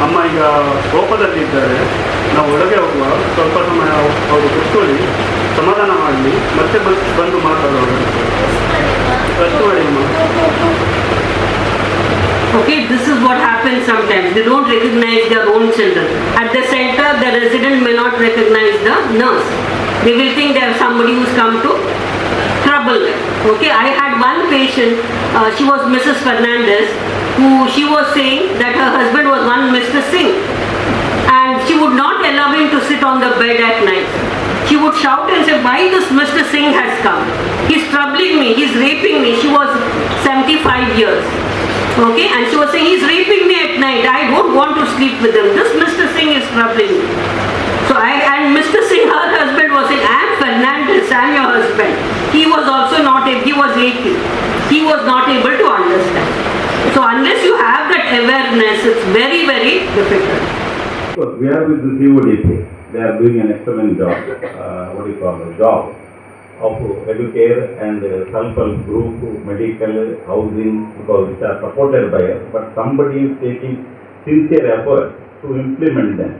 ಅಮ್ಮ ಈಗ ಕೋಪದಲ್ಲಿ ಇದ್ದಾರೆ, ನಾವು ಒಳಗೆ ಹೋಗುವ, ಸ್ವಲ್ಪ ಸಮಯ ಅವರು ಕೂತ್ಕೊಳ್ಳಿ, ಸಮಾಧಾನ ಮಾಡಲಿ, ಮತ್ತೆ ಬಂದು ಮಾತಾಡೋರು. ಅಷ್ಟು ಮಾಡಿ ಅಮ್ಮ. Okay, this is what happens sometimes. They don't recognize their own children. At the center, the resident may not recognize the nurse. They will think there is somebody who's come to trouble them. Okay, I had one patient, she was Mrs. Fernandez, who she was saying that her husband was one Mr. Singh, and she would not allow him to sit on the bed at night. She would shout and say, why this Mr. Singh has come? He's troubling me, he's raping me. She was 75 years. Okay, and she was saying, he's raping me at night, I don't want to sleep with him, this Mr. Singh is troubling me. So and Mr. Singh, her husband, was saying, I am Fernandez, I am your husband. He was also not able, he was 80, he was not able to understand. So unless you have that awareness, it's very, very difficult. So we are with the CODP, they are doing an excellent job, job of educare and self-help group, medical, housing, because which are supported by us, but somebody is taking sincere effort to implement them.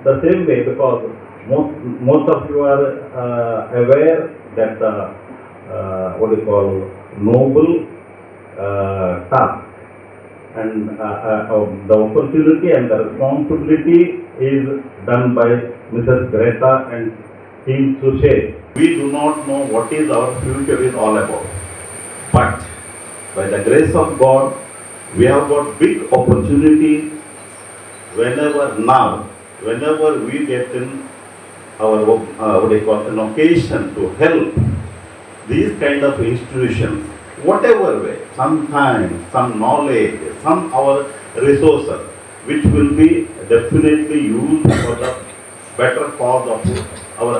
The same way, because most of you are aware that noble task and the opportunity and the responsibility is done by Mrs. Greta and Team Susheg. We do not know what is our future is all about, but by the grace of God, we have got big opportunity whenever we get in our an occasion to help these kind of institutions, whatever way, some time, some knowledge, some our resources, which will be definitely used for the better cause of our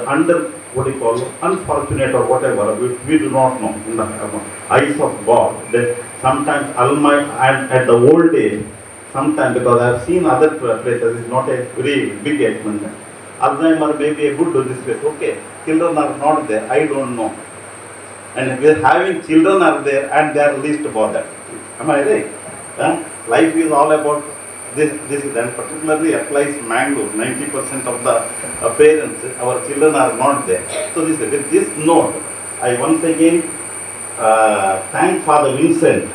unfortunate or whatever, which we do not know in the eyes of God. That sometimes at the old age, sometimes, because I have seen other places, it's not a very big experiment. Alzheimer may be a good this way. Okay, children are not there, I don't know. And we are having children are there and they are least bothered. Am I right? Life is all about this and particularly applies Mangalore. 90% of the parents, our children are not there. So with this note, I once again thank Father Vincent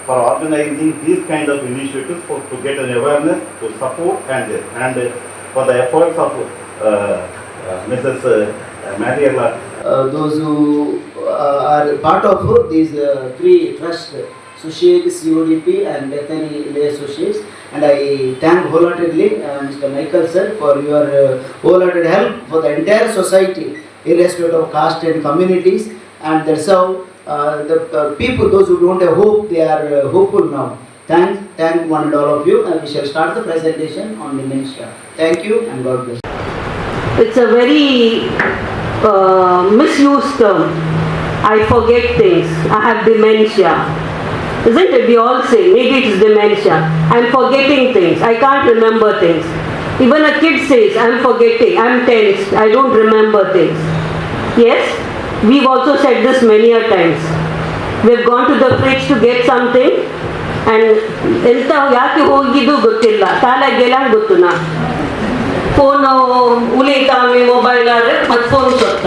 for organizing these kind of initiatives to get an awareness, to support and for the efforts of Mrs. Mariella. Those who are part of these three trusts, Susheg, CODP and Bethany Susheg, and I thank wholeheartedly Mr. Michael sir for your wholehearted help for the entire society, irrespective of caste and communities, and that's how the people, those who don't have hope, they are hopeful now. Thank one and all of you, and we shall start the presentation on dementia. Thank you and God bless. It's a very misused term. I forget things, I have dementia. Isn't it? We all say, maybe it is dementia. I'm forgetting things, I can't remember things. Even a kid says, I'm forgetting, I'm tensed, I don't remember things. Yes, we've also said this many a times. We've gone to the fridge to get something and ಎಂತ ಯಾಕೆ ಹೋಗಿದ್ದು ಗೊತ್ತಿಲ್ಲ, ಕಾಲಾಗೆಲ್ಲ ಗೊತ್ತುನ phone ಉಳಿತಾವೆ mobile ಆದ್ರೆ ಮತ್ತೆ phone ಸೊತ್ತ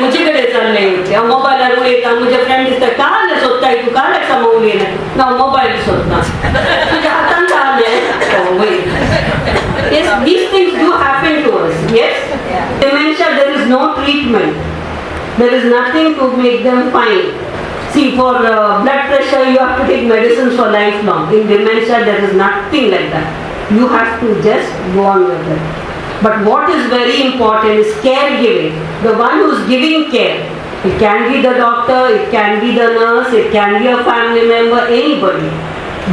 मुझे कड़े चलने mobile उड़ेता मुझे फ्रेंड इस काल सोता है तू काल सम उड़े ना मोबाइल सोता तुझे हाथन काल है yes, these things do happen to us. Yes, dementia, there is no treatment, there is nothing to make them fine. See, for blood pressure you have to take medicines for lifelong. In dementia there is nothing like that. You have to just go on with it. But what is very important is caregiving. The one who is giving care. It can be the doctor, it can be the nurse, it can be a family member, anybody.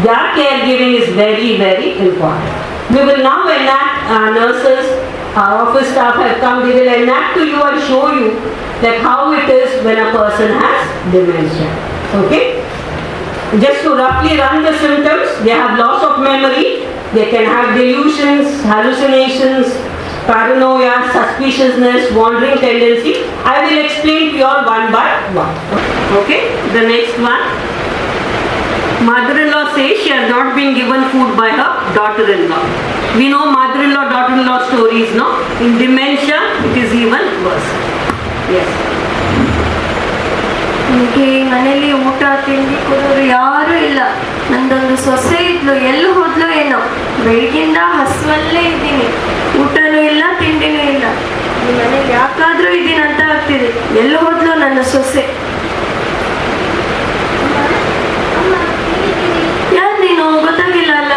Their caregiving is very, very important. We will now enact, nurses, our office staff have come, they will enact to you and show you that how it is when a person has dementia. Okay? Just to roughly run the symptoms, they have loss of memory, They can have delusions, hallucinations, paranoia, suspiciousness, wandering tendency. I will explain to you all one by one. Okay, the next one. Mother-in-law says she has not been given food by her daughter-in-law. We know mother-in-law, daughter-in-law stories, no? In dementia, it is even worse. Yes. ನನಗೆ ಮನೇಲಿ ಊಟ ತಿಂಡಿ ಕೊಡೋರು ಯಾರೂ ಇಲ್ಲ. ನಂದೊಂದು ಸೊಸೆ ಇದ್ಲು, ಎಲ್ಲಿ ಹೋದ್ಲು ಏನೋ, ಬೆಳಗಿಂದ ಹಸುವಲ್ಲೇ ಇದ್ದೀನಿ, ಊಟನೂ ಇಲ್ಲ ತಿಂಡಿನೂ ಇಲ್ಲ. ಈ ಮನೇಲಿ ಯಾಕಾದ್ರೂ ಇದ್ದೀನಿ ಅಂತ ಆಗ್ತಿದೆ. ಎಲ್ಲಿ ಹೋದ್ಲು ನನ್ನ ಸೊಸೆ? ಯಾರು ನೀನು? ಗೊತ್ತಾಗಿಲ್ಲ ಅಲ್ಲ.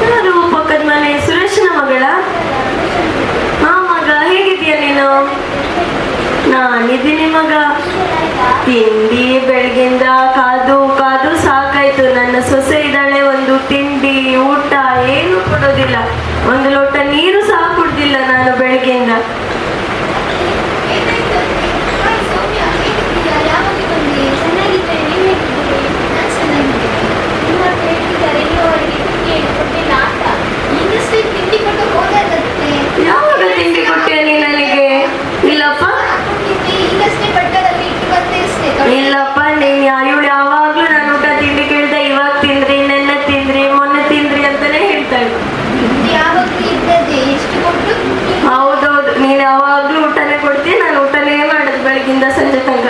ಯಾರು? ಪಕ್ಕದ ಮನೆ ಸುರೇಶನ ಮಗಳ? ಹಾ ಮಗ, ಹೇಗಿದೀಯ ನೀನು? ನಾನಿದ್ದೀನಿ ಮಗ. ತಿಂಡಿ ಬೆಳಗಿಂದ ಕಾದು ಕಾದು ಸಾಕಾಯ್ತು. ನನ್ನ ಸೊಸೆ ಇದ್ದಾಳೆ, ಒಂದು ತಿಂಡಿ ಊಟ ಏನು ಕೊಡೋದಿಲ್ಲ, ಒಂದು ಲೋಟ ನೀರು ಸಹ ಕುಡ್ದಿಲ್ಲ ನಾನು ಬೆಳಗ್ಗೆಯಿಂದ. ಯಾವಾಗ ತಿಂಡಿ ಕೊಟ್ಟೆ ನೀ ನನಗೆ? ಇಲ್ಲಪ್ಪ ಇಲ್ಲಪ್ಪ, ನೀನ್ ಇವಳು ಯಾವಾಗ್ಲೂ ನಾನು ಊಟ ತಿಂಡಿ ಕೇಳ್ದೆ, ಇವಾಗ ತಿಂದ್ರಿ, ನೆನ್ನೆ ತಿಂದ್ರಿ, ಮೊನ್ನೆ ತಿಂದ್ರಿ ಅಂತಾನೆ ಹೇಳ್ತಾಳೆ. ಹೌದೌದು, ನೀನ್ ಯಾವಾಗ್ಲೂ ಊಟನೇ ಕೊಡ್ತೀಯ, ನಾನು ಊಟನೇ ಮಾಡೋದು ಬೆಳಗಿಂದ ಸಂಜೆ ತನಕ.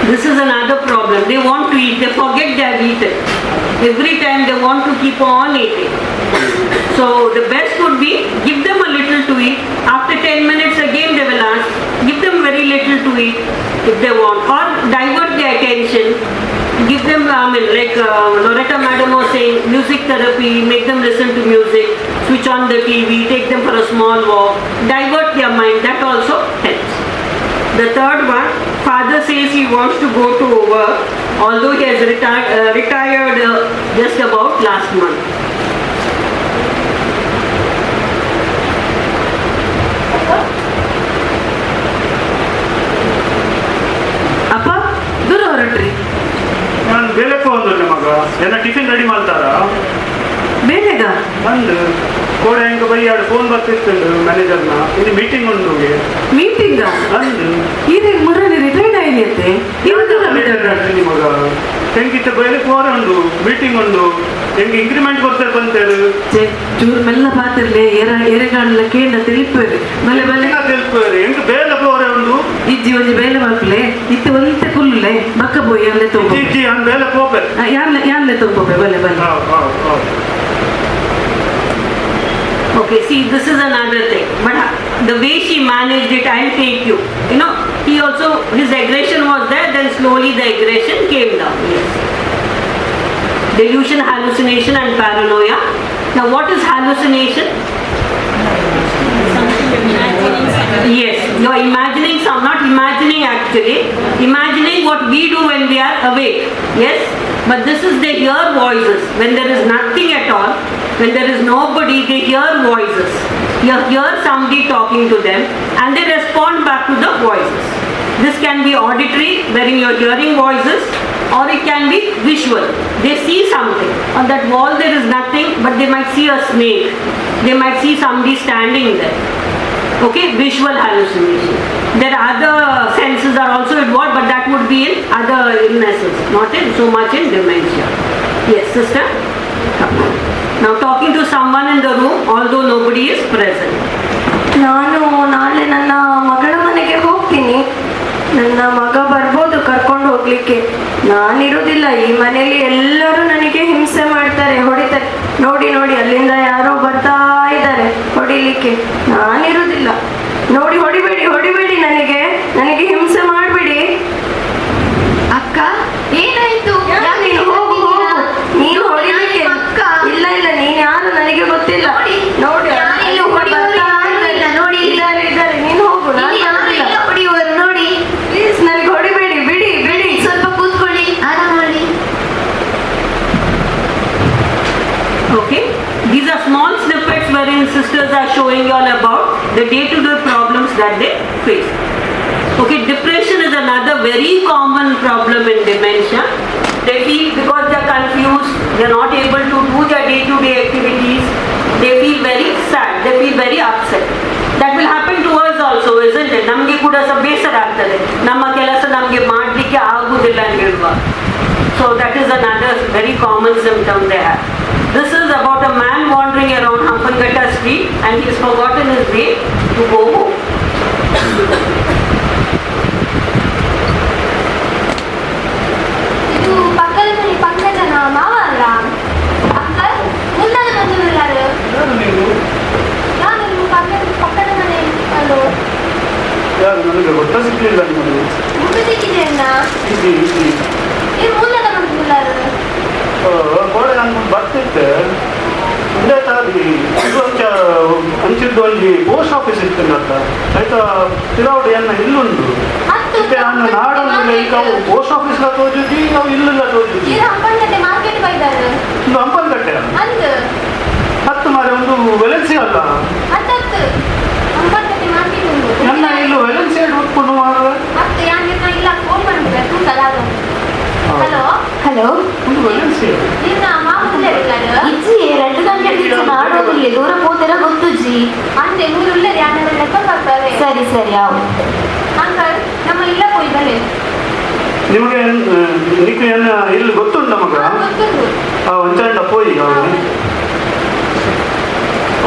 This is another problem. They want to eat, they forget they have eaten. Every time they want to keep on eating. So the best would be, give them a little to eat. After 10 minutes again they will ask, give them very little to eat if they want. Or divert their attention. Give them, like Loretta Madam was saying, music therapy, make them listen to music, switch on the TV, take them for a small walk, divert their mind, that also helps. The third one, father says he wants to go to work, although he has retired just about last month. ಅಪ್ಪ, ದೂರ ಹೊರಟ್ರಿ? ನಾನು ಬೇಲೆಕ್ಕೆ ಹೋದ್ರೆ ಮಗ, ಎಲ್ಲ tiffin ready ಮಾಡ್ತಾರಾ? ಬೇಗ ಬಂದು ಕೋಡೆ ಹೆಂಗೆ ಬೈ ಎರಡು ಫೋನ್ ಬರ್ತಿತ್ತು ಮ್ಯಾನೇಜರ್ನ, ಇಲ್ಲಿ ಮೀಟಿಂಗ್ ಉಂಟು. ಮೀಟಿಂಗ್ ಅಂದು ಈಗ ಮುರಳಿ ರಿಟೈರ್ಡ್ ಆಗಿದೆ ಇವತ್ತು ಮಗ ಹೆಂಗಿತ್ತ ಬೈಲಕ್ಕೆ ಹೋರ ಉಂಡು, ಮೀಟಿಂಗ್ ಉಂಡು, ಹೆಂಗೆ ಇಂಕ್ರಿಮೆಂಟ್ ಕೊಡ್ತಾರೆ ಬಂತೇಳಿ ಚೂರು ಮೆಲ್ಲ ಪಾತ್ರಲೆ ಎರೆಗಾಡಲ ಕೇಂದ್ರ ತಿಳಿಪೇರಿ ಮಲೆ ಮಲೆ ತಿಳಿಪೇರಿ ಹೆಂಗೆ ಬೇಲೆ ಹೋರೆ ಉಂಡು. ಇಜ್ಜಿ ಒಂಜಿ ಬೇಲೆ ಮಕ್ಕಳೇ ಇತ್ತು ಒಂತೆ ಕುಲ್ಲುಲೆ ಬಕ್ಕ ಬೋಯಿ ಅಲ್ಲೇ ತುಂಬ ಇಜ್ಜಿ ಹಂಗೆ ಬೇಲೆ ಹೋಗ್ಬೇಕು, ಯಾರಲ್ಲೇ ತುಂಬೋಬೆ ಬಲೆ ಬಲೆ. Okay, see, this is another thing. But the way she managed it, I'll take you. You know, he also, his aggression was there, then slowly the aggression came down. Yes. Delusion, hallucination and paranoia. Now, what is hallucination? Yes, you're imagining some, not imagining actually, imagining what we do when we are awake. Yes, but this is they hear voices. When there is nothing at all, when there is nobody, they hear voices. You hear somebody talking to them and they respond back to the voices. This can be auditory, wherein you're hearing voices, or it can be visual. They see something. On that wall there is nothing, but they might see a snake. They might see somebody standing there. Okay, visual hallucination. There are other senses are also involved, but that would be in other illnesses, not in so much in dementia. Yes, sister? Come. Now talking to someone in the room, although nobody is present. ನಾನು ನಾಳೆ ನನ್ನ ಮಗಳ ಮನೆಗೆ ಹೋಗ್ತೀನಿ. ನನ್ನ ಮಗ ಬರ್ಬೋದು ಕರ್ಕೊಂಡು ಹೋಗ್ಲಿಕ್ಕೆ. ನಾನಿರೋದಿಲ್ಲ ಈ ಮನೆಯಲ್ಲಿ, ಎಲ್ಲರೂ ನನಗೆ ಹಿಂಸೆ ಮಾಡ್ತಾರೆ, ಹೊಡಿತಾರೆ. ನೋಡಿ ನೋಡಿ ಅಲ್ಲಿಂದ ಯಾರೋ ಬರ್ತಾ ಇದ್ದಾರೆ ಹೊಡಿಲಿಕ್ಕೆ. ನಾನಿರೋದಿಲ್ಲ. ನೋಡಿ, ಹೊಡಿಬೇಡಿ ಹೊಡಿಬೇಡಿ, ನನಗೆ ಹಿಂಸೆ ಮಾಡಬೇಡಿ. ಅಕ್ಕ ಏನಾಯ್ತು? ನೀನು ಹೋಗು ಹೋಗು, ನೀನು ಹೊಡಿಲಿಕ್ಕೆ. ಇಲ್ಲ ಇಲ್ಲ, ನೀನ್ ಯಾರು ನನಗೆ ಗೊತ್ತಿಲ್ಲ. ನೋಡಿ ಇದ್ದಾರೆ, ನೀನು ಹೋಗು. ಹೊಡಿಯುವರು ನೋಡಿ. ಪ್ಲೀಸ್ ನನಗೆ ಹೊಡಿಬೇಡಿ, ಬಿಡಿ ಬಿಡಿ. ಸ್ವಲ್ಪ ಕೂತ್ಕೊಳ್ಳಿ, ಆರಾಮ ಮಾಡಿ. Okay, these are small and sisters are showing you all about the day-to-day problems that they face. Okay, depression is another very common problem in dementia. They feel, because they are confused, they are not able to do their day-to-day activities, they feel very sad, they feel very upset. That will happen to us also, isn't it? ನಮಗೆ ಕೂಡ ಬೇಸರ ಆಗ್ತದೆ, ನಮ್ಮ ಕೆಲಸ ನಮಗೆ ಮಾಡಲಿಕ್ಕೆ ಆಗುವುದಿಲ್ಲ ಅಂತ ಹೇಳುವಾಗ. So that is another very common symptom they have. This is about a man wandering around Hampangata street and he has forgotten his way to go home. ಇದು ಪಕ್ಕದ ಮನೆ ಪಕ್ಕದ ಮಾವ ಅಲ್ಲ ಅಂಕಲ್, ಮುಂದಾದ ಬಂದು ಯಾರು? ನಾನು ನಿಮ್ಮ ಪಕ್ಕದ ಮನೆ ಅಲ್ಲೋ. ಯಾರು ನನಗೆ ಗೊತ್ತ ಸಿಗ್ಲಿಲ್ಲ ನಿಮ್ಮದು. ಮುಟ್ಟು ಸಿಕ್ಕಿದೆ ಅಣ್ಣ. ಏನು ಮುಂದಾದ ಬಂದು ಗೋಡೆ ನಾನು ಬರ್ತಿದ್ದೆ, ಮುಂದೆ ತಾಗಿ ಇದು ಅಂಚಿದ್ದು ಒಂದು ಪೋಸ್ಟ್ ಆಫೀಸ್ ಇತ್ತು ಅಂತ ಆಯ್ತಾ, ತಿರಾವಡಿ ಅನ್ನ ಇಲ್ಲುಂಡು ಮತ್ತೆ ಅನ್ನ ನಾಡೊಂದಿಲ್ಲ. ಈಗ ಪೋಸ್ಟ್ ಆಫೀಸ್ ತೋಜುದಿ ನಾವು ಇಲ್ಲಿಲ್ಲ ತೋಜುದಿ. ಹಂಪನಕಟ್ಟೆ ಮಾರ್ಕೆಟ್ ಬೈದಾರೆ. ಇದು ಹಂಪನಕಟ್ಟೆ ಅಂದು ಹತ್ತು ಮಾರೆ ಒಂದು ವೆಲೆನ್ಸಿ ಅಲ್ಲ, ಹತ್ತತ್ತು ಹಂಪನಕಟ್ಟೆ ಮಾರ್ಕೆಟ್ ಉಂಟು. ನನ್ನ ಇಲ್ಲು ವೆಲೆನ್ಸಿ ಉಟ್ಕೊಂಡು ಮಾಡುವ ಹತ್ತು ಯಾಕೆ ಇಲ್ಲ ಫೋನ್ ಮಾಡಿದ್ರೆ ತೂಕಲ್ಲ. ಹಲೋ ಹಲೋ, ಒಂದು ವೆಲೆನ್ಸಿ ನಿನ್ನ ಮಾಮೂಲೆ ಇಜ್ಜಿ 2 ಗಂಟೆಗೆ ನಾಡೋದಿಲ್ಲ, ದೂರ ಹೋಗ್ತೀರ ಗೊತ್ತು ಜಿ. ಅಂದ್ರೆ ಊರುಳ್ಳ ಯಾರು ಲೆಕ್ಕ ಬರ್ತಾರೆ. ಸರಿ ಸರಿ ಅವು ಅಂಕಲ್ ನಮ್ಮ ಇಲ್ಲ ಹೋಯ್ದಲೆ ನಿಮಗೆ ನಿಮಗೆ ಇಲ್ಲಿ ಗೊತ್ತುಂಟ ಮಗ ಗೊತ್ತುಂಟು. ಒಂಚಂಡ ಪೋಯಿ ಅವನು.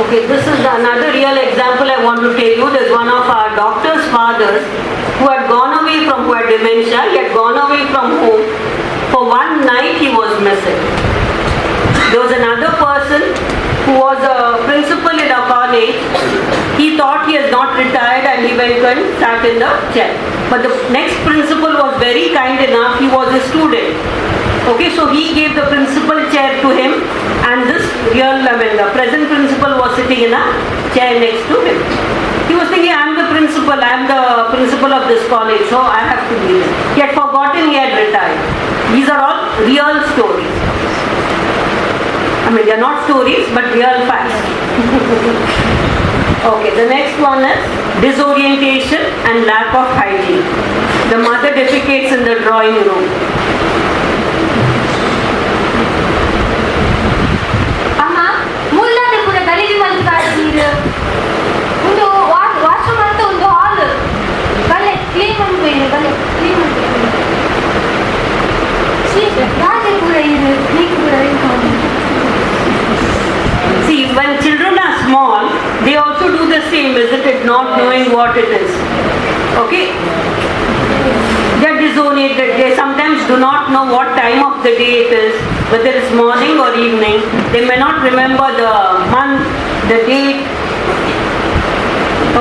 Okay, this is another real example I want to tell you. There's one of our doctor's fathers who had gone away from, who had dementia. He had gone away from home. For one night he was missing. There was another person who was a principal in a college. He thought he has not retired and he went and sat in the chair. But the next principal was very kind enough. He was a student. Okay, so he gave the principal chair to him and this the present principal was sitting in a chair next to him. He was thinking, I am the principal of this college, so I have to be there. He had forgotten he had retired. These are all real stories. I mean, they are not stories, but real facts. Okay, the next one is disorientation and lack of hygiene. The mother defecates in the drawing room. ಅಮ್ಮ ಮುಲ್ಲಾದೆ ಕೂಡ ಗಲೀಜು ಮಾಡಿ ಕಾಡ್ತೀರು. ಒಂದು washroom ಅಂತ ಒಂದು ಹಾಲ್ Gale clean ಮಾಡ್ಬೇಡಿ, Gale clean ಮಾಡ್ಬೇಡಿ. ರಾಜೆ ಕೂಡ ಇರು, ನೀರು ಕೂಡ See, when children are small, they also do the same, isn't it? Not knowing what it is. Okay? They are disoriented. They sometimes do not know what time of the day it is, whether it's morning or evening. They may not remember the month, the date.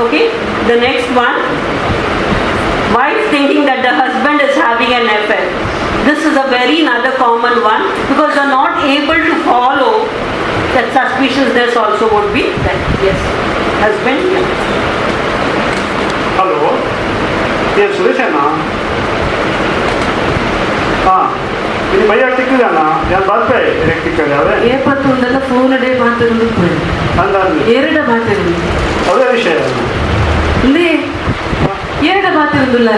Okay? The next one. Wife thinking that the husband is having an affair. This is a very another common one because they are not able to follow that suspiciousness also would be that. Yes. Husband. Yeah. Hello, ಏನು ಸುರೇಶಣ್ಣ? ಹಾಂ, ಇದು ಬೈಯ ಟಿಕ್ಕಿದಣ್ಣ, ನಾನು ಬರ್ತೆ ಟಿಕ್ಕಲ್ಲಿ ಅವೇ ಏಪತ್ತೊಂದಲ್ಲ ಫೋನಡೆ ಮಾತಾಡೋದು ಹಂಗಾಗಿ ಎರಡ ಮಾತಾಡೋದು ಅವೇ ವಿಷಯ ಇಲ್ಲಿ ಎರಡ ಮಾತಾಡೋದಿಲ್ಲ.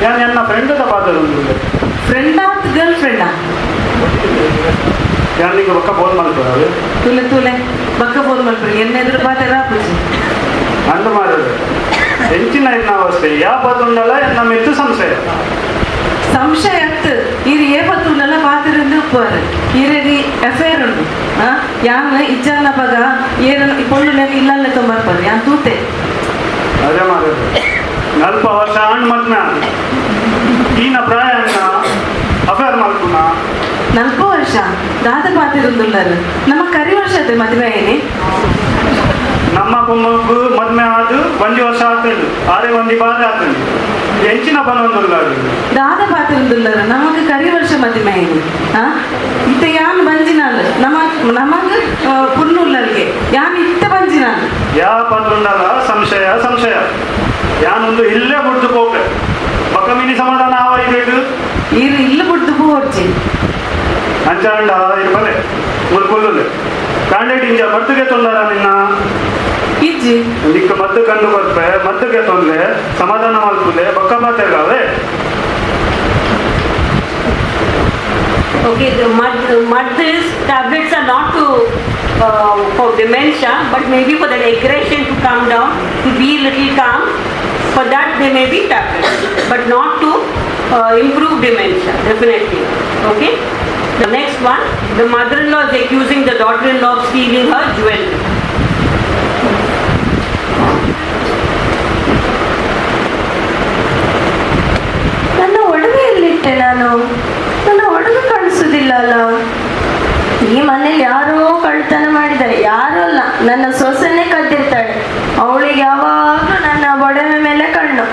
ನಾನು ನನ್ನ ಫ್ರೆಂಡ್ ಮಾತಾಡೋದಿಲ್ಲ. ಫ್ರೆಂಡ್ ಆತ್ ಗರ್ಲ್ ಫ್ರೆಂಡಾ? ನಾನು ಈಗ ಪಕ್ಕ ಫೋನ್ ಮಾಡ್ತಾರೆ ತುಲೆ ತುಲೆ ಬಕ್ಕ ಫೋನ್ ಮಾಡ್ಬಿಡಿ ಎನ್ನೆದ್ರು ಮಾತಾಡ ಅಂದು ಮಾಡೋದು ಹೆಂಚಿನ ಅವಸ್ಥೆ ಯಾಪತ್ತುಂಡಲ್ಲ ನಮ್ಮ ಎತ್ತು ಸಂಶಯ ಸಂಶಯ ಆಗ್ತು ಇದು ಏಪತ್ತುಂಡಲ್ಲ ಪಾತಿರಂದು ಉಪ್ಪಾರು ಇರದಿ ಅಫೇರ್ ಉಂಟು ಯಾನ ಇಜ್ಜಾನ ಪಗ ಏನು ಪೊಳ್ಳು ಇಲ್ಲಲ್ಲೇ ತೊಂಬರ್ಪಾರು ಯಾನ್ ತೂತೆ ಅದೇ ಮಾಡೋದು 40 ವರ್ಷ ಹಣ್ಣು ಮದ್ಮೆ ಈನ ಪ್ರಾಯನ ಅಫೇರ್ ಮಾಡ್ಕೊಂಡ 40 ವರ್ಷ ದಾದ ಪಾತಿರಂದುಳ್ಳರು ನಮ್ಮ ಕರಿ ವರ್ಷ ಅದೇ ಮದುವೆ ಏನಿ ನಮ್ಮ ಮಗು ಮದ್ಮೆ ಆದು 1 ವರ್ಷ ಆಗ್ತಂಡು ಆರೆ ಒಂದು ಬಾರಿ ಆಗ್ತಂಡು ಹೆಂಚಿನ ಬನೊಂದುಲ್ಲ ದಾದ ಪಾತಿರಂದುಳ್ಳರು ನಮಗ ಕರಿ ವರ್ಷ ಮದುವೆ ಏನಿ ಇತ್ತ ಯಾನ್ ಬಂಜಿನಾಲ್ ನಮಗ ಪುಣ್ಣುಳ್ಳರಿಗೆ ಯಾನ್ ಇತ್ತ ಬಂಜಿನಾಲ್ ಯಾ ಪಂದ್ರುಂಡಲ್ಲ ಸಂಶಯ ಸಂಶಯ ಯಾನೊಂದು ಇಲ್ಲೇ ಬಿಡ್ದು ಹೋಗ್ರೆ ಪಕ್ಕ ಮಿನಿ ಸಮಾಧಾನ ಆವ ಇದು ಇರು ಇಲ್ಲ ಬಿಡ್ದು ಹೋಗ್ಚಿ ಅಂಚಾಂಡ ಇರ್ಬಲೆ ಮುಲ್ಪುಲ್ಲು ಕಾಂಡೇಟ್ ಇಂಜ ಬರ್ತಗೆ ತೊಂದರ ನಿನ್ನ ಇಜ್ಜಿ ನಿಕ್ಕ ಮದ್ದು ಕಂಡು ಕೊಡ್ಪೆ ಮದ್ದುಗೆ ತೊಂದ್ರೆ ಸಮಾಧಾನ ಮಲ್ಪುದೆ ಬೊಕ್ಕ ಮಾತೆಗಾವೆ. Okay, the mud is tablets are not to for dementia, but maybe for that aggression to come down, to be little calm. For that there may be tablets, but not to improve dementia, definitely. Okay. The next one, the mother-in-law is accusing the daughter-in-law of stealing her jewelry. ನನ್ನ ಒಡವೆಯಲ್ಲಿಟ್ಟೆ ನಾನು, ನನ್ನ ಒಡವೆ ಕಾಣಿಸುವುದಿಲ್ಲ ಅಲ್ಲ. ಈ ಮನೇಲಿ ಯಾರೋ ಕಳ್ತನ ಮಾಡಿದ್ದಾರೆ, ಯಾರೋ ಅಲ್ಲ, ನನ್ನ ಸೊಸೆನೇ ಕದ್ದಿರ್ತಾಳೆ. ಅವಳಿಗೆ ಯಾವಾಗಲೂ ನನ್ನ ಒಡವೆ ಮೇಲೆ ಕಣ್ಣು.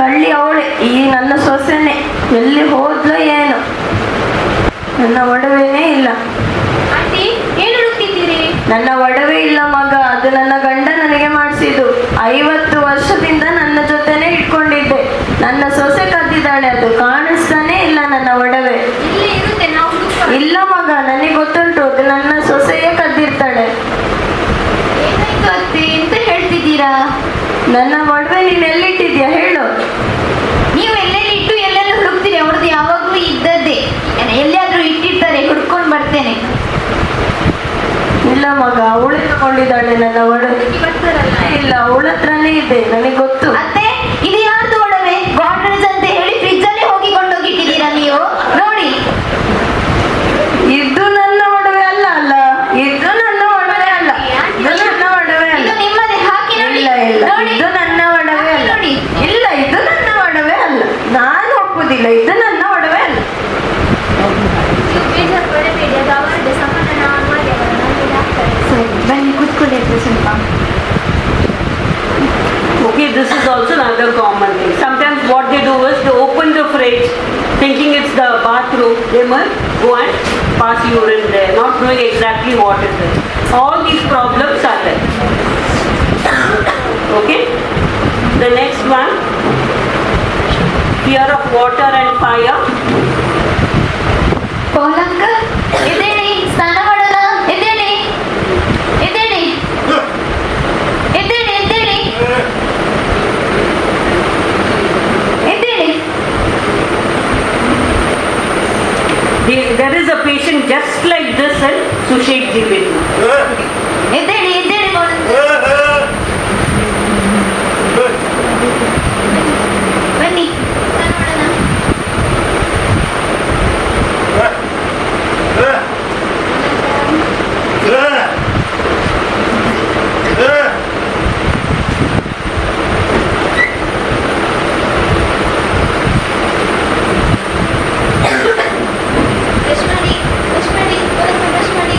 ಕಳ್ಳಿ ಅವಳೆ, ಈ ನನ್ನ ಸೊಸೆನೇ. ಎಲ್ಲಿ ಹೋದ್ಲೋ ಏನೋ, ನನ್ನ ಒಡವೆನೇ ಇಲ್ಲ. ಆಂಟಿ ಏನು ಹುಡುಕ್ತಿದ್ದೀರಿ? ನನ್ನ ಒಡವೆ ಇಲ್ಲ ಮಗ, ಅದು ನನ್ನ ಗಂಡ ನನಗೆ ಮಾಡಿಸಿದ್ದು. 50 ವರ್ಷದಿಂದ ನನ್ನ ಜೊತೆನೆ ಇಟ್ಕೊಂಡಿದ್ದೆ. ನನ್ನ ಸೊಸೆ ಕದ್ದಿದ್ದಾಳೆ, ಅದು ಕಾಣಿಸ್ತಾನೆ ಇಲ್ಲ ನನ್ನ ಒಡವೆ. ಇಲ್ಲಿ ಇರುತ್ತೆ, ನಾವು ಹುಡುಕುವ. ಇಲ್ಲ ಮಗ, ನನಗೆ ಗೊತ್ತುಂಟು, ಅದು ನನ್ನ ಸೊಸೆಯೇ ಕದ್ದಿರ್ತಾಳೆ. ಏನಾಯ್ತು ಅತ್ತೆ, ಎಂತ ಹೇಳ್ತಿದ್ದೀರಾ? ನನ್ನ ಒಡವೆ ನೀನು ಎಲ್ಲಿಟ್ಟಿದ್ಯಾ ಹೇಳು. ನೀವು ಎಲ್ಲೆಲ್ಲಿ ಇಟ್ಟು ಎಲ್ಲೆಲ್ಲ ಹುಡುಕ್ತೀರಿ? ಅವ್ರದ್ದು ಯಾವಾಗಲೂ ಇದ್ದದ್ದೇ, ಎಲ್ಲಿಯಾದ್ರೂ ಇಟ್ಟಿರ್ತಾರೆ, ಹುಡ್ಕೊಂಡು ಬರ್ತೇನೆ. ಇಲ್ಲ ಮಗ, ಅವಳು ತಗೊಂಡಿದ್ದಾಳೆ ನನ್ನ ಒಡವೆ. ಬರ್ತಾರಲ್ಲ. ಇಲ್ಲ, ಅವಳ ಹತ್ರನೇ ಇದೆ, ನನಗೆ ಗೊತ್ತು. ಅತ್ತೆ, ಇದು ಯಾರ್ದು ಒಡವೆ? ಗಾಡ್ರೇಜ್ ಅಂತ ಹೇಳಿ ಫ್ರಿಜ್ ಅಲ್ಲಿ ಹೋಗಿ ಕೊಂಡೋಗಿಟ್ಟಿದ್ದೀರಾ ನೀವು? ನೋಡಿ, ಇದು ನನ್ನ ಒಡವೆ ಅಲ್ಲ ಅಲ್ಲ, ಇದು ನನ್ನ ಒಡವೆ ಅಲ್ಲ, ಇದು ನನ್ನ ಒಡವೆ ಅಲ್ಲ. ಇದು ನಿಮ್ಮದೇ, ಹಾಕಿ ನೋಡಿ. ಇಲ್ಲ ಇಲ್ಲ, ನೋಡಿ. ಇದು ನನ್ನ ಒಡವೆ ಅಲ್ಲ. ನೋಡಿ. ಇಲ್ಲ, ಇದು ನನ್ನ ಒಡವೆ ಅಲ್ಲ, ನಾನು ಒಪ್ಪುದಿಲ್ಲ, ಇದು ನನ್ನ ಒಡವೆ ಅಲ್ಲ. ನೀವು ಬೇಜಾರು ಪಡಬೇಡಿ, ಅದು ಅವರದ್ದು ಸಮಾಧಾನ ಮಾಡಿ ಅವರು ನಮಗೆ ಹಾಕ್ತಾರೆ. ಸರಿ, ಬನ್ನಿ ಕೂತ್ಕೊಳ್ಳಿ ಸ್ವಲ್ಪ. Okay, this is also another common thing. Sometimes what they do is they open the fridge thinking it's the bathroom. They must go and pass urine there, not knowing exactly what it is. All these problems are there. Okay? The next one, fear of water and fire. ಪೌಲಂಕ, ಎದ್ದೇಳಿ, ಸ್ನಾನ ಮಾಡೋಣ. ಎದ್ದೇಳಿ, ಎದ್ದೇಳಿ, ಎದ್ದೇಳಿ, ಎದ್ದೇಳಿ, ಎದ್ದೇಳಿ. There is a patient just like this in Susheg Jivith. ಎದ್ದೇಳಿ, ಎದ್ದೇಳಿ ಪೌಲಂಕ. ಬನ್ನಿ, ಸ್ನಾನ ಮಾಡೋಣ. ಬ್ರಷ್ ಮಾಡಿ, ಬ್ರಷ್ ಮಾಡಿ, ಪೌಲಂಕ ಬ್ರಷ್ ಮಾಡಿ.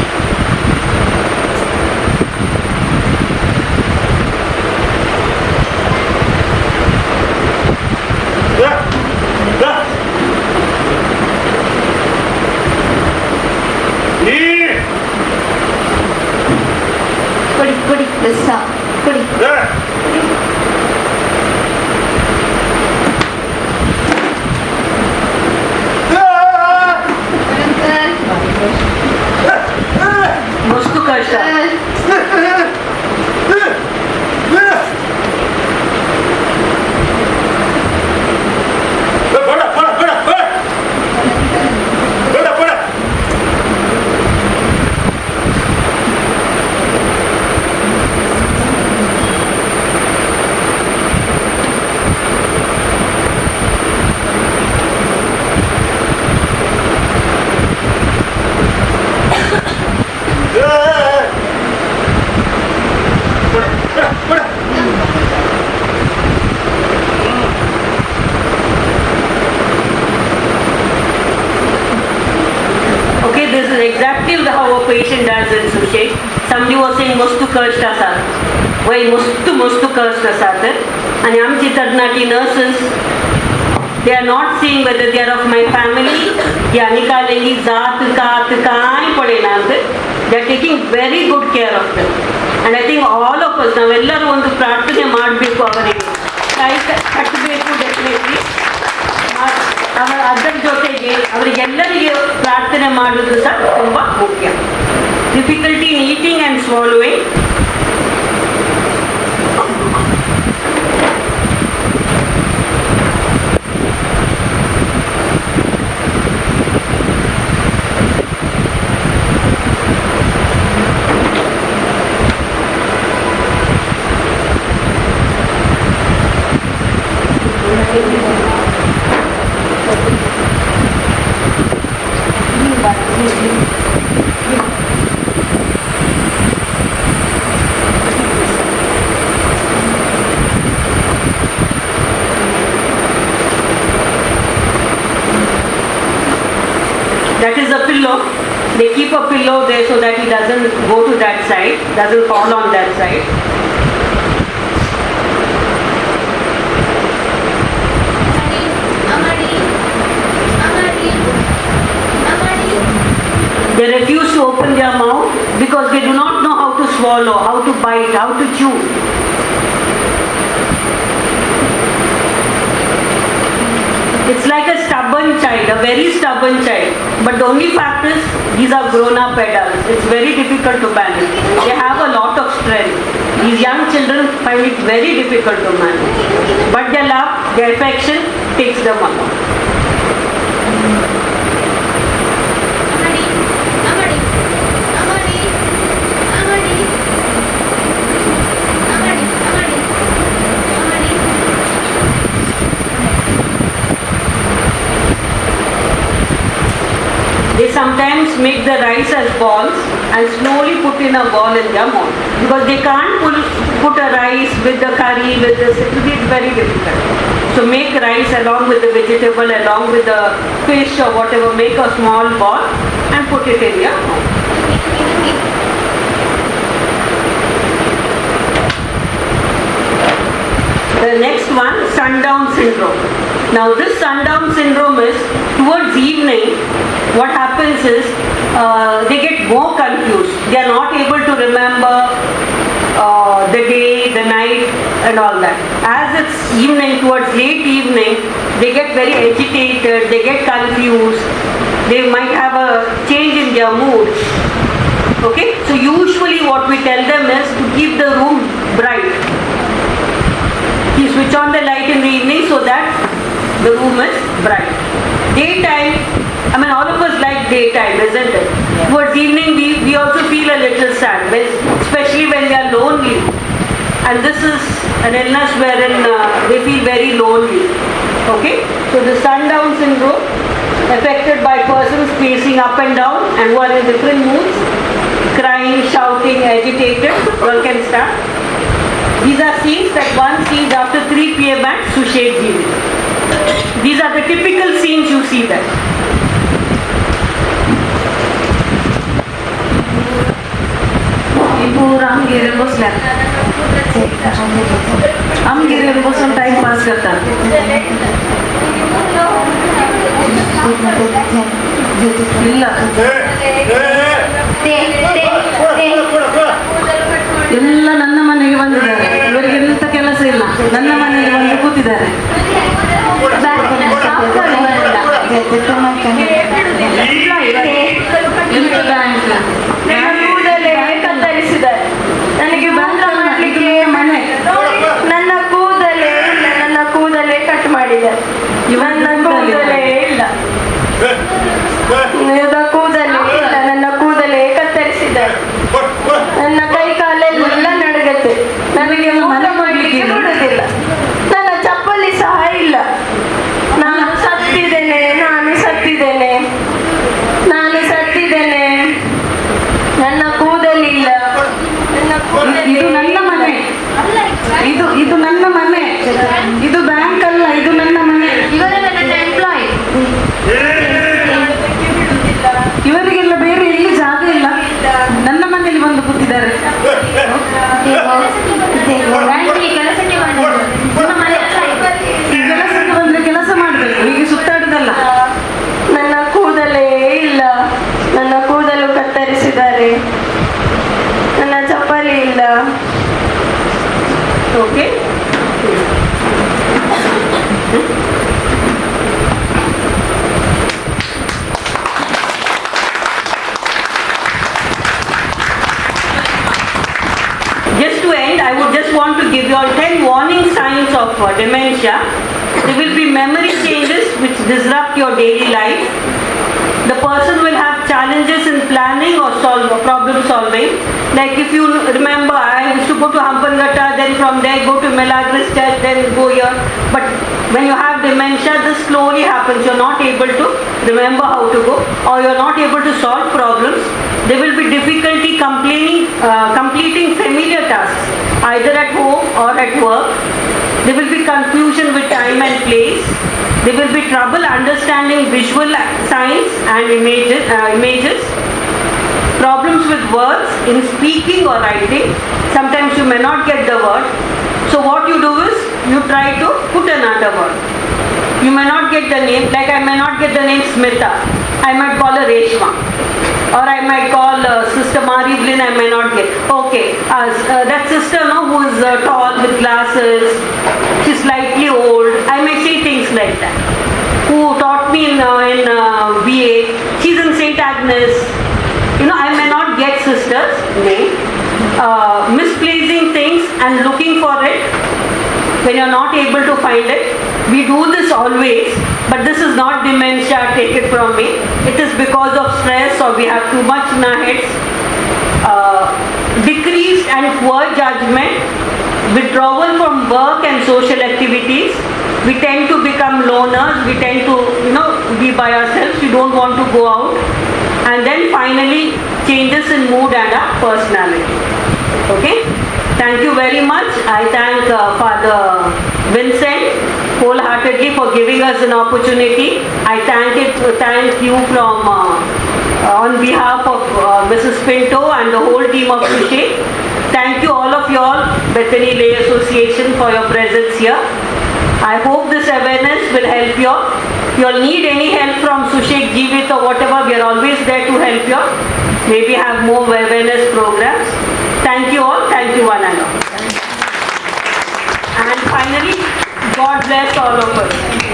ಕೊಡಿ, ಕೊಡಿ, ರಸ ಕೊಡಿ. Mustu kashta. Okay, this is exactly how a patient does in Susheg. Somebody was saying mustu kashta sir. Why mustu kashta sir? And amchi tadnati nurses, they are not seeing whether they are of my family. Ya nikalengi zaat kaat kai padena ante. They are taking very good care of them. And I think all of us navelleru ಒಂದು ಪ್ರಾರ್ಥನೆ ಮಾಡಬೇಕು ಅವರಿಗೆ. ಕೈ ಕಟ್ಟಬೇಕು definitely. ಅದರ ಜೊತೆಗೆ ಅವರಿಗೆಲ್ಲರಿಗೆ ಪ್ರಾರ್ಥನೆ ಮಾಡೋದು ಸಹ ತುಂಬ ಮುಖ್ಯ. Difficulty in eating and swallowing, pillow. They keep a pillow there so that he doesn't go to that side, doesn't fall on that side. They refuse to open their mouth because they do not know how to swallow, how to bite, how to chew. It's like a stubborn child, a very stubborn child. But the only fact is, these are grown-up adults. It's very difficult to manage. They have a lot of strength. These young children find it very difficult to manage. But their love, their affection takes them along. They sometimes make the rice as balls and slowly put in a ball in their mouth. Because they can't put a rice with the curry, with the citrus, it's very difficult. So make rice along with the vegetable, along with the fish or whatever, make a small ball and put it in your mouth. The next one, sundown syndrome. Now this sundown syndrome is towards evening, what happens is they get more confused. They are not able to remember the day, the night and all that. As it's evening, towards late evening, they get very agitated, they get confused, they might have a change in their mood. Okay, so usually what we tell them is to keep the room bright. You switch on the light in the evening so that the room is bright. Daytime, I mean all of us like daytime, isn't it? Yeah. Towards evening we also feel a little sad, especially when we are lonely. And this is an illness wherein they feel very lonely. Okay? So the sundown syndrome, affected by persons pacing up and down and who are in different moods, crying, shouting, agitated, one can start. These are scenes that one sees after 3 p.m. at Susheg Jivith. These are the typical scenes you see there. पूरा हम गिरे बसल्या हम गिरे बसून timepass करतात ಇಲ್ಲ ಎಲ್ಲ ನನ್ನ ಮನೆಗೆ ಬಂದಿದ್ದಾರೆ ಇವರಿಗೆ ಎಂತ ಕೆಲಸ ಇಲ್ಲ ನನ್ನ ಮನೆಗೆ ಬಂದು ಕೂತಿದ್ದಾರೆ ಕತ್ತರಿಸಿದ್ದಾರೆ ನನಗೆ ಬಂದ ಮಾಡಲಿಕ್ಕೆ ಮನೆ ನನ್ನ ಕೂದಲೇ ಇಲ್ಲ ನನ್ನ ಕೂದಲೇ ಕಟ್ ಮಾಡಿದ್ದಾರೆ ನನ್ನ ಕೂದಲೇ ಇಲ್ಲ ಕೂದಲೇ ಇಲ್ಲ ನನ್ನ ಕೂದಲೇ ಕತ್ತರಿಸಿದ್ದಾರೆ ನನ್ನ ಕೈ ಕಾಲೆಲ್ಲ ನಡಗತ್ತೆ ನನಗೆ ಮನೆ ಮಾಡಲಿಕ್ಕೆ ಬಿಡುವುದಿಲ್ಲ ನನ್ನ ಚಪ್ಪಲಿ ಸಹ ಇಲ್ಲ ನಾನು ಸತ್ತಿದ್ದೇನೆ ನಾನು ಸತ್ತಿದ್ದೇನೆ ನಾನು ಸತ್ತಿದ್ದೇನೆ ನನ್ನ ಕೂದಲಿಲ್ಲ ನನ್ನ ಇದು ನನ್ನ ಮನೆ ಇದು ನನ್ನ ಮನೆ ಇದು ಬ್ಯಾಂಕ್ ಅಲ್ಲ ಇದು ನನ್ನ ಮನೆ ಇವರೆಲ್ಲ ನನ್ನ ಎಂಪ್ಲಾಯ್ ಇವರಿಗೆಲ್ಲ ಬೇರೆ ಎಲ್ಲಿ ಜಾಗ ಇಲ್ಲ ನನ್ನ ಮನೆಯಲ್ಲಿ ಬಂದು ಕೂತಿದ್ದಾರೆ ಕೆಲಸಕ್ಕೆ ಬಂದಿದ್ದು ನಿಮ್ಮ ಮನೆ ಕೆಲಸಕ್ಕೆ ಬಂದ್ರೆ ಕೆಲಸ ಮಾಡ್ಬೇಕು ಹೀಗೆ ಸುತ್ತಾಡುದಲ್ಲ ನನ್ನ ಕೂದಲೇ ಇಲ್ಲ ನನ್ನ ಕೂದಲು ಕತ್ತರಿಸಿದ್ದಾರೆ ನನ್ನ ಚಪ್ಪಲಿ ಇಲ್ಲ okay Just to end, I would just want to give you all 10 warning signs of dementia. There will be memory changes which disrupt your daily life. The person will have challenges in planning or problem solving. Like if you remember, I used to go to Hampangata, then from there go to Milagros Church, then go here. But when you have dementia, this slowly happens. You're not able to remember how to go, or you're not able to solve problems. There will be difficulty completing familiar tasks, either at home or at work. There will be confusion with time. time and place. There will be trouble understanding visual signs and images. Problems with words in speaking or writing. Sometimes you may not get the word. So what you do is you try to put another word. You may not get the name, like I may not get the name Smita. I might call her Reshma. Or I might call Sister Mari Blin, I may not get. Okay, that sister who is tall with glasses, she's slightly old. I may say things like that. Who taught me in B.A. She's in St. Agnes. I may not get sister's name. Misplacing things and looking for it when you're not able to find it. We do this always, but this is not dementia, take it from me. It is because of stress or we have too much in our heads. Decreased and poor judgment, withdrawal from work and social activities. We tend to become loners, we tend to be by ourselves, we don't want to go out. And then finally, changes in mood and our personality. Okay? Thank you very much. I thank Father Vincent wholeheartedly for giving us an opportunity. I thank you from on behalf of Mrs. Pinto and the whole team of Susheg. Thank you all of y'all, Bethany Lay Association, for your presence here. I hope this awareness will help you all. If you all need any help from Susheg Jivith or whatever, we are always there to help you all. Maybe have more awareness programs. Thank you all. Thank you one and all. And finally, God bless all of us.